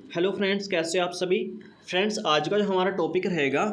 Hello friends, कैसे हो आप सभी। फ्रेंड्स, आज का जो हमारा टॉपिक रहेगा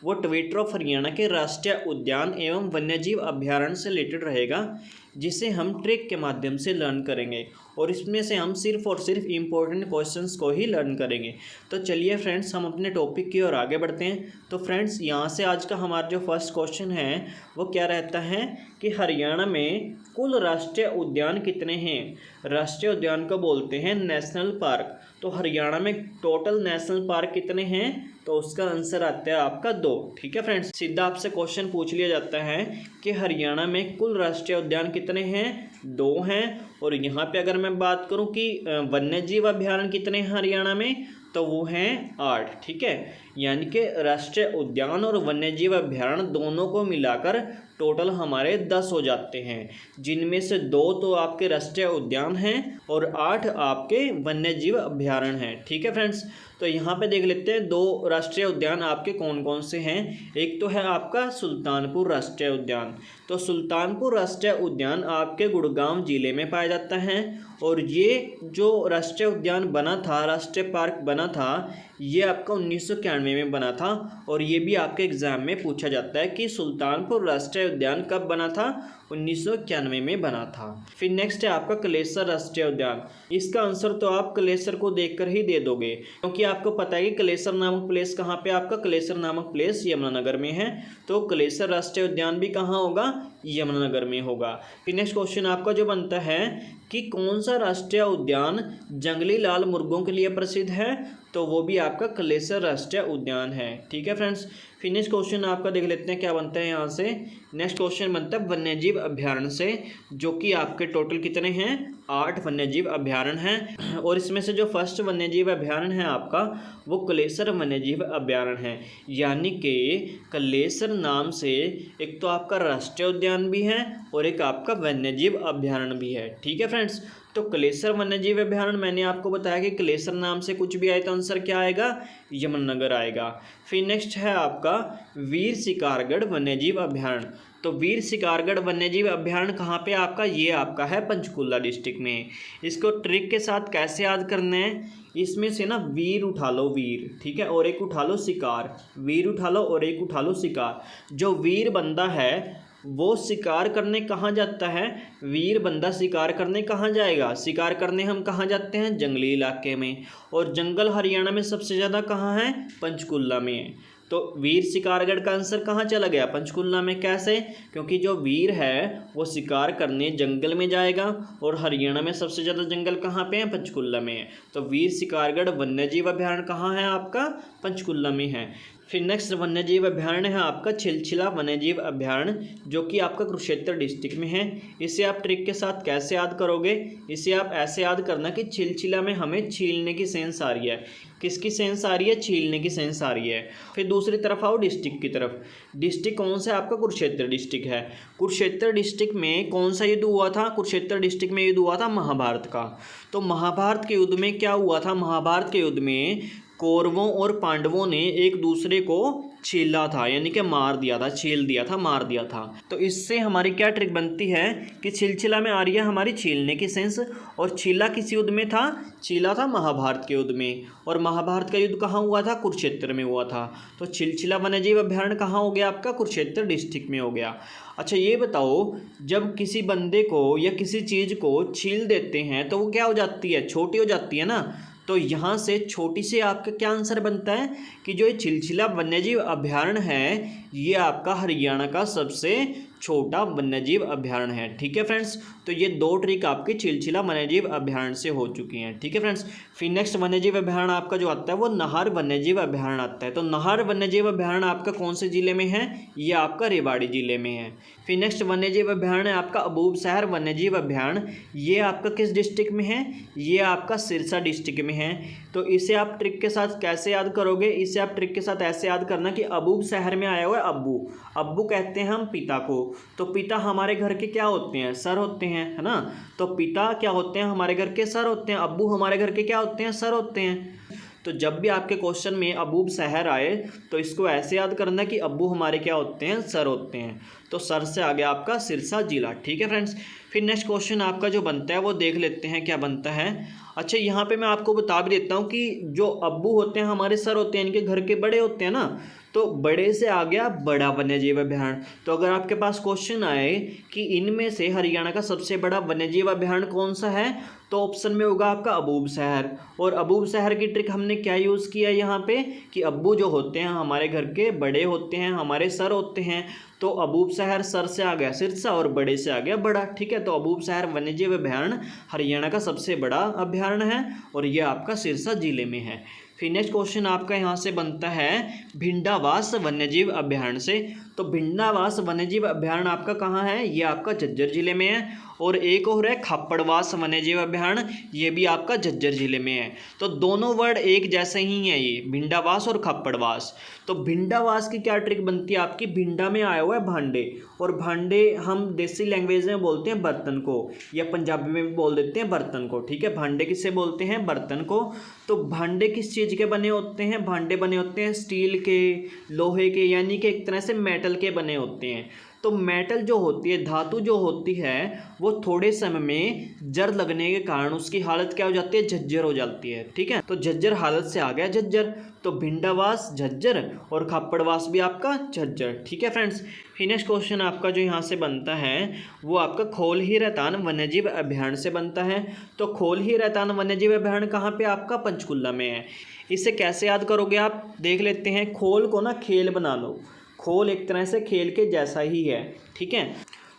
वो ट्वीटर ऑफ हरियाणा के राष्ट्रीय उद्यान एवं वन्यजीव अभ्यारण्य से रिलेटेड रहेगा, जिसे हम ट्रिक के माध्यम से लर्न करेंगे और इसमें से हम सिर्फ और सिर्फ इम्पोर्टेंट क्वेश्चंस को ही लर्न करेंगे। तो चलिए फ्रेंड्स, हम अपने टॉपिक की ओर आगे बढ़ते हैं। तो फ्रेंड्स, यहाँ से आज का हमारा जो फर्स्ट क्वेश्चन है वो क्या रहता है कि हरियाणा में कुल राष्ट्रीय उद्यान कितने हैं। राष्ट्रीय उद्यान को बोलते हैं नेशनल पार्क। तो हरियाणा में टोटल नेशनल पार्क कितने हैं, तो उसका आंसर आता है आपका 2। ठीक है फ्रेंड्स, सीधा आपसे क्वेश्चन पूछ लिया जाता है कि हरियाणा में कुल राष्ट्रीय उद्यान कितने हैं, 2 हैं। और यहाँ पे अगर मैं बात करूँ कि वन्यजीव अभ्यारण्य कितने हैं हरियाणा में, तो वो हैं 8। ठीक है, यानी कि राष्ट्रीय उद्यान और वन्यजीव अभ्यारण्य दोनों को मिलाकर टोटल हमारे 10 हो जाते हैं, जिनमें से 2 तो आपके राष्ट्रीय उद्यान हैं और 8 आपके वन्यजीव अभ्यारण्य हैं। ठीक है फ्रेंड्स, तो यहाँ पे देख लेते हैं 2 राष्ट्रीय उद्यान आपके कौन कौन से हैं। एक तो है आपका सुल्तानपुर राष्ट्रीय उद्यान। तो सुल्तानपुर राष्ट्रीय उद्यान आपके गुड़गांव जिले में पाया जाता है और ये जो राष्ट्रीय उद्यान बना था, राष्ट्रीय पार्क बना था, ये आपका 1991 में बना था। और ये भी आपके एग्जाम में पूछा जाता है कि सुल्तानपुर राष्ट्रीय उद्यान कब बना था, 1991 में बना था। फिर नेक्स्ट है आपका कलेसर राष्ट्रीय उद्यान। इसका आंसर तो आप कलेसर को देखकर ही दे दोगे, क्योंकि आपको पता है कि कलेसर नामक प्लेस कहाँ पे, आपका कलेसर नामक प्लेस यमुनानगर में है। तो कलेसर राष्ट्रीय उद्यान भी कहाँ होगा, यमुनानगर में होगा। फिर नेक्स्ट क्वेश्चन आपका जो बनता है कि कौन सा राष्ट्रीय उद्यान जंगली लाल मुर्गों के लिए प्रसिद्ध है, तो वो भी आपका कलेसर राष्ट्रीय उद्यान है। ठीक है फ्रेंड्स, फिर नेक्स्ट क्वेश्चन आपका देख लेते हैं क्या बनता है यहाँ से। नेक्स्ट क्वेश्चन बनता है वन्यजीव अभ्यारण्य से, जो कि आपके टोटल कितने हैं, 8 वन्यजीव अभ्यारण्य हैं। और इसमें से जो फर्स्ट वन्यजीव अभ्यारण्य है आपका वो कलेसर वन्यजीव अभ्यारण्य है। यानी कि कलेसर नाम से एक तो आपका राष्ट्रीय उद्यान भी है और एक आपका वन्यजीव अभ्यारण्य भी है। ठीक है फ्रेंड्स, तो कलेसर वन्यजीव अभ्यारण्य मैंने आपको बताया कि कलेसर नाम से कुछ भी आए तो आंसर क्या आएगा, यमुनानगर आएगा। फिर नेक्स्ट है आपका वीर शिकारगढ़ वन्यजीव अभ्यारण्य। तो वीर शिकारगढ़ वन्यजीव अभ्यारण्य कहाँ पे आपका, ये आपका है पंचकुला डिस्ट्रिक्ट में। इसको ट्रिक के साथ कैसे याद करना है, इसमें से ना वीर उठा लो, वीर, ठीक है, और एक उठा लो शिकार, वीर उठा लो और एक उठा लो शिकार। जो वीर बंदा है वो शिकार करने कहाँ जाता है, वीर बंदा शिकार करने कहाँ जाएगा, शिकार करने हम कहाँ जाते हैं, जंगली इलाके में। और जंगल हरियाणा में सबसे ज़्यादा कहाँ है, पंचकुला में। तो वीर शिकारगढ़ का आंसर कहाँ चला गया, पंचकुला में। कैसे, क्योंकि जो वीर है वो शिकार करने जंगल में जाएगा और हरियाणा में सबसे ज़्यादा जंगल कहाँ पे है, पंचकुला में है। तो वीर शिकारगढ़ वन्यजीव अभ्यारण्य कहाँ है आपका, पंचकुला में है। फिर नेक्स्ट वन्यजीव अभ्यारण्य है आपका छिलछिला वन्यजीव अभ्यारण्य, जो कि आपका कुरुक्षेत्र डिस्ट्रिक्ट में है। इसे आप ट्रिक के साथ कैसे याद करोगे, इसे आप ऐसे याद करना कि छिलछिला में हमें छीलने की सेंस आ रही है। किसकी सेंस आ रही है, छीलने की सेंस आ रही है। फिर दूसरी तरफ आओ डिस्ट्रिक्ट की तरफ। डिस्ट्रिक्ट कौन सा है आपका, कुरुक्षेत्र डिस्ट्रिक्ट है। कुरुक्षेत्र डिस्ट्रिक्ट में कौन सा युद्ध हुआ था, कुरुक्षेत्र डिस्ट्रिक्ट में युद्ध हुआ था महाभारत का। तो महाभारत के युद्ध में क्या हुआ था, महाभारत के युद्ध में कौरवों और पांडवों ने एक दूसरे को छीला था, यानी कि मार दिया था, छील दिया था, मार दिया था। तो इससे हमारी क्या ट्रिक बनती है कि छिलछिला में आ रही है हमारी छीलने की सेंस। और छीला किस युद्ध में था, छीला था महाभारत के युद्ध में। और महाभारत का युद्ध कहाँ हुआ था, कुरुक्षेत्र में हुआ था। तो छिलछिला वन्यजीव अभ्यारण्य कहाँ हो गया आपका, कुरुक्षेत्र डिस्ट्रिक्ट में हो गया। अच्छा ये बताओ, जब किसी बंदे को या किसी चीज़ को छील देते हैं तो वो क्या हो जाती है, छोटी हो जाती है ना। तो यहाँ से छोटी से आपका क्या आंसर बनता है कि जो ये छिलछिला वन्यजीव अभ्यारण्य है ये आपका हरियाणा का सबसे छोटा वन्यजीव अभ्यारण्य है। ठीक है फ्रेंड्स, तो ये 2 ट्रिक आपकी छिलछिला वन्यजीव अभ्यारण्य से हो चुकी हैं। ठीक है फ्रेंड्स, फिर नेक्स्ट वन्यजीव अभ्यारण्य आपका जो आता है वो नाहर वन्यजीव अभ्यारण्य आता है। तो नाहर वन्यजीव अभ्यारण्य आपका कौन से जिले में है, ये आपका रेवाड़ी जिले में है। फिर नेक्स्ट वन्यजीव अभ्यारण्य आपका अबूबशहर वन्यजीव अभ्यारण्य, ये आपका किस डिस्ट्रिक्ट में है, ये आपका सिरसा डिस्ट्रिक्ट में है। तो इसे आप ट्रिक के साथ कैसे याद करोगे, इसे आप ट्रिक के साथ ऐसे याद करना कि अबूबशहर में आया हुआ है अब्बू, अब्बू कहते हैं हम पिता को। तो पिता हमारे घर के क्या होते हैं, सर होते हैं, है ना। तो पिता क्या होते हैं, हमारे घर के सर होते हैं। अब्बू हमारे घर के क्या होते हैं, सर होते हैं। तो जब भी आपके क्वेश्चन में अबूबशहर आए तो इसको ऐसे याद करना कि अब्बू हमारे क्या होते हैं, सर होते हैं। तो सर से आगे आपका सिरसा जिला। ठीक है फ्रेंड्स, फिर नेक्स्ट क्वेश्चन आपका जो बनता है वो देख लेते हैं क्या बनता है। अच्छा, यहाँ पे मैं आपको बता भी देता हूँ कि जो अब्बू होते हैं हमारे सर होते हैं, इनके घर के बड़े होते हैं ना, तो बड़े से आ गया बड़ा वन्यजीव अभयारण्य। तो अगर आपके पास क्वेश्चन आए कि इनमें से हरियाणा का सबसे बड़ा वन्यजीव अभयारण्य कौन सा है, तो ऑप्शन में होगा आपका अबूब शहर। और अबूब शहर की ट्रिक हमने क्या यूज़ किया यहाँ पे कि अब्बू जो होते हैं हमारे घर के बड़े होते हैं, हमारे सर होते हैं, तो अबूब शहर सर से आ गया सिरसा और बड़े से आ गया बड़ा। ठीक है, तो अबूब शहर वन्यजीव अभयारण्य हरियाणा का सबसे बड़ा अभयारण्य है और ये आपका सिरसा जिले में है। फिर नेक्स्ट क्वेश्चन आपका यहाँ से बनता है भिंडावास वन्यजीव अभयारण्य से। तो भिंडावास वन्यजीव अभयारण्य आपका कहाँ है, ये आपका झज्जर जिले में है। और एक और है खापड़वास वन्यजीव अभयारण्य, ये भी आपका झज्जर जिले में है। तो दोनों वर्ड एक जैसे ही हैं, ये भिंडावास और खापड़वास। तो भिंडावास की क्या ट्रिक बनती है आपकी, भिंडा में आया हुआ है भांडे, और भांडे हम देसी लैंग्वेज में बोलते हैं बर्तन को, या पंजाबी में भी बोल देते हैं बर्तन को। ठीक है, भांडे किससे बोलते हैं, बर्तन को। तो भांडे किस चीज़ के बने होते हैं, भांडे बने होते हैं स्टील के, लोहे के, यानी कि एक तरह से मेटल के बने होते हैं। तो मेटल जो होती है, धातु जो होती है, वो थोड़े समय में जर लगने के कारण उसकी हालत क्या हो जाती है, झज्जर हो जाती है। ठीक है, तो झज्जर हालत से आ गया झज्जर। तो भिंडावास झज्जर और खापड़वास भी आपका झज्जर। ठीक है फ्रेंड्स, फिर नेक्स्ट क्वेश्चन आपका जो यहाँ से बनता है वो आपका खोल ही रैतान वन्यजीव अभयारण्य से बनता है। तो खोल ही रैतान वन्यजीव अभयारण्य कहाँ पे आपका, पंचकुला में है। इसे कैसे याद करोगे आप, देख लेते हैं। खोल को ना खेल बना लो, खोल एक तरह से खेल के जैसा ही है। ठीक है,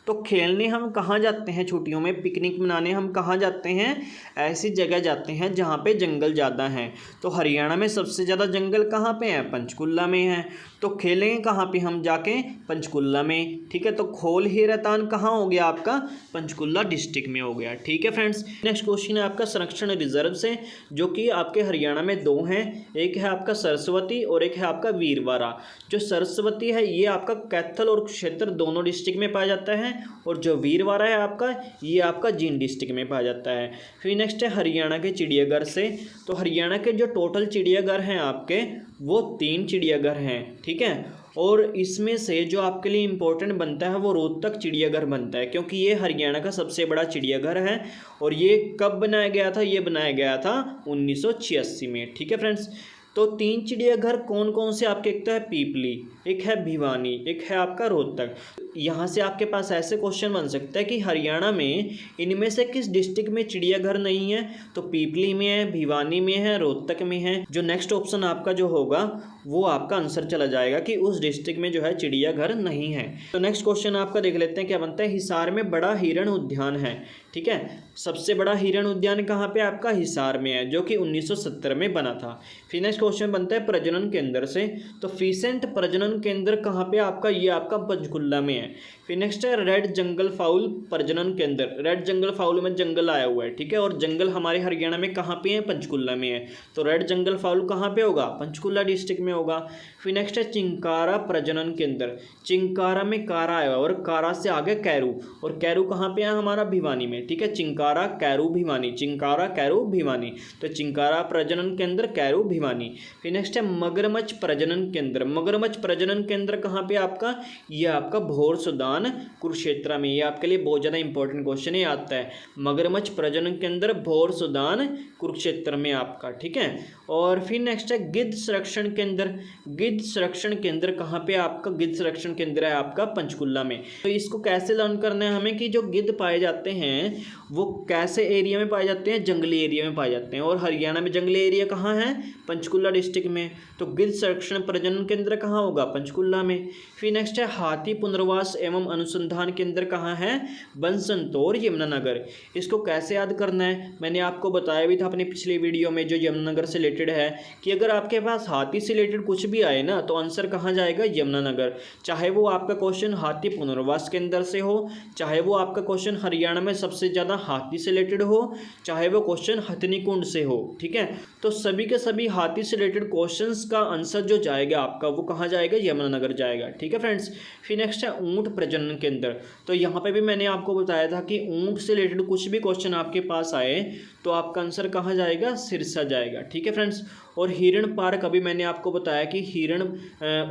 तो खेलने हम कहाँ जाते हैं छुट्टियों में, पिकनिक मनाने हम कहाँ जाते हैं, ऐसी जगह जाते हैं जहाँ पे जंगल ज़्यादा हैं। तो हरियाणा में सबसे ज़्यादा जंगल कहाँ पे है, पंचकुला में है। तो खेलेंगे कहाँ पे हम जाके, पंचकुला में। ठीक है, तो खोल ही रैतान कहाँ हो गया आपका, पंचकुला डिस्ट्रिक्ट में हो गया। ठीक है फ्रेंड्स, नेक्स्ट क्वेश्चन है आपका संरक्षण रिजर्व से, जो कि आपके हरियाणा में दो हैं, एक है आपका सरस्वती और एक है आपका वीरवारा। जो सरस्वती है ये आपका कैथल और कुरुक्षेत्र दोनों डिस्ट्रिक्ट में पाया जाता है, और जो वीरवारा है आपका ये आपका जींद डिस्ट्रिक्ट में पाया जाता है। फिर नेक्स्ट है हरियाणा के चिड़ियाघर से। तो हरियाणा के जो टोटल चिड़ियाघर हैं आपके, वो 3 चिड़ियाघर हैं। ठीक है, और इसमें से जो आपके लिए इम्पोर्टेंट बनता है वो रोहतक चिड़ियाघर बनता है, क्योंकि ये हरियाणा का सबसे बड़ा चिड़ियाघर है। और ये कब बनाया गया था, ये बनाया गया था 1986 में। ठीक है फ्रेंड्स, तो 3 चिड़ियाघर कौन कौन से आपके, एक तो है पीपली, एक है भिवानी, एक है आपका रोहतक। यहाँ से आपके पास ऐसे क्वेश्चन बन सकता है कि हरियाणा में इनमें से किस डिस्ट्रिक्ट में चिड़ियाघर नहीं है, तो पीपली में है, भिवानी में है, रोहतक में है। जो नेक्स्ट ऑप्शन आपका जो होगा वो आपका आंसर चला जाएगा कि उस डिस्ट्रिक्ट में जो है चिड़ियाघर नहीं है। तो नेक्स्ट क्वेश्चन आपका देख लेते हैं क्या बनता है, हिसार में बड़ा हिरण उद्यान है। ठीक है, सबसे बड़ा हिरण उद्यान कहाँ पे आपका, हिसार में है, जो कि 1970 में बना था। फिर नेक्स्ट क्वेश्चन बनता है प्रजनन केंद्र से। तो फीसेंट प्रजनन केंद्र कहाँ पे आपका, ये आपका पंचकुला में है। फिर नेक्स्ट है रेड जंगल फाउल प्रजनन केंद्र। रेड जंगल फाउल में जंगल आया हुआ है। ठीक है, और जंगल हमारे हरियाणा में कहाँ पे है, पंचकुला में है। तो रेड जंगल फाउल कहाँ पे होगा, पंचकुला डिस्ट्रिक्ट में होगा। फिर नेक्स्ट है चिंकारा प्रजनन केंद्र। चिंकारा में कारा आया और कारा से आगे कैरू, और कैरू कहाँ पे है हमारा, भिवानी में। ठीक है, चिंकारा कैरू भिवानी, चिंकारा कैरू भिवानी। तो चिंकारा प्रजनन केंद्र कैरू भिवानी। फिर नेक्स्ट है मगरमच्छ प्रजनन केंद्र। मगरमच्छ प्रजनन केंद्र कहाँ पे आपका, ये आपका भोर सुदान कुरुक्षेत्र में। ये आपके लिए बहुत ज़्यादा इंपॉर्टेंट क्वेश्चन है, आता है मगरमच्छ प्रजनन केंद्र भोर सुदान कुरुक्षेत्र में आपका। ठीक है, और फिर नेक्स्ट है गिद्ध संरक्षण केंद्र। गिद्ध संरक्षण केंद्र कहाँ पे आपका, गिद्ध संरक्षण केंद्र है आपका पंचकुला में। तो इसको कैसे लर्न करना है हमें कि जो गिद्ध पाए जाते हैं वो कैसे एरिया में पाए जाते हैं, जंगली एरिया में पाए जाते हैं। और हरियाणा में जंगली एरिया कहाँ है, पंचकुला डिस्ट्रिक्ट में। तो गिद्ध संरक्षण प्रजनन केंद्र कहाँ होगा, पंचकुला में। फिर नेक्स्ट है हाथी पुनर्वास एवं अनुसंधान केंद्र कहाँ है, बंसंतोर यमुनानगर। इसको कैसे याद करना है, मैंने आपको बताया भी था अपनी पिछली वीडियो में जो यमुनानगर से रिलेटेड है, कि अगर आपके पास हाथी से रिलेटेड कुछ भी आए ना तो आंसर कहाँ जाएगा, यमुनानगर। चाहे वो आपका क्वेश्चन हाथी पुनर्वास केंद्र से हो, चाहे वो आपका क्वेश्चन हरियाणा में सबसे ज़्यादा हाथी से रिलेटेड हो, चाहे वो क्वेश्चन हथनीकुंड से हो। ठीक है, तो सभी के सभी हाथी से रिलेटेड क्वेश्चंस का आंसर जो जाएगा आपका वो कहाँ जाएगा, यमुनानगर जाएगा। ठीक है फ्रेंड्स, फिर नेक्स्ट है ऊंट प्रजनन केंद्र। तो यहाँ पे भी मैंने आपको बताया था कि ऊंट से रिलेटेड कुछ भी क्वेश्चन आपके पास आए तो आपका आंसर कहाँ जाएगा, सिरसा जाएगा। ठीक है फ्रेंड्स, और हिरण पार्क अभी मैंने आपको बताया कि हिरण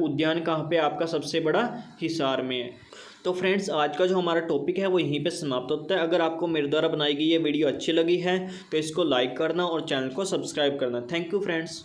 उद्यान कहाँ पे आपका सबसे बड़ा, हिसार में है। तो फ्रेंड्स आज का जो हमारा टॉपिक है वो यहीं पे समाप्त होता है। अगर आपको मेरे द्वारा बनाई गई ये वीडियो अच्छी लगी है तो इसको लाइक करना और चैनल को सब्सक्राइब करना। Thank you friends.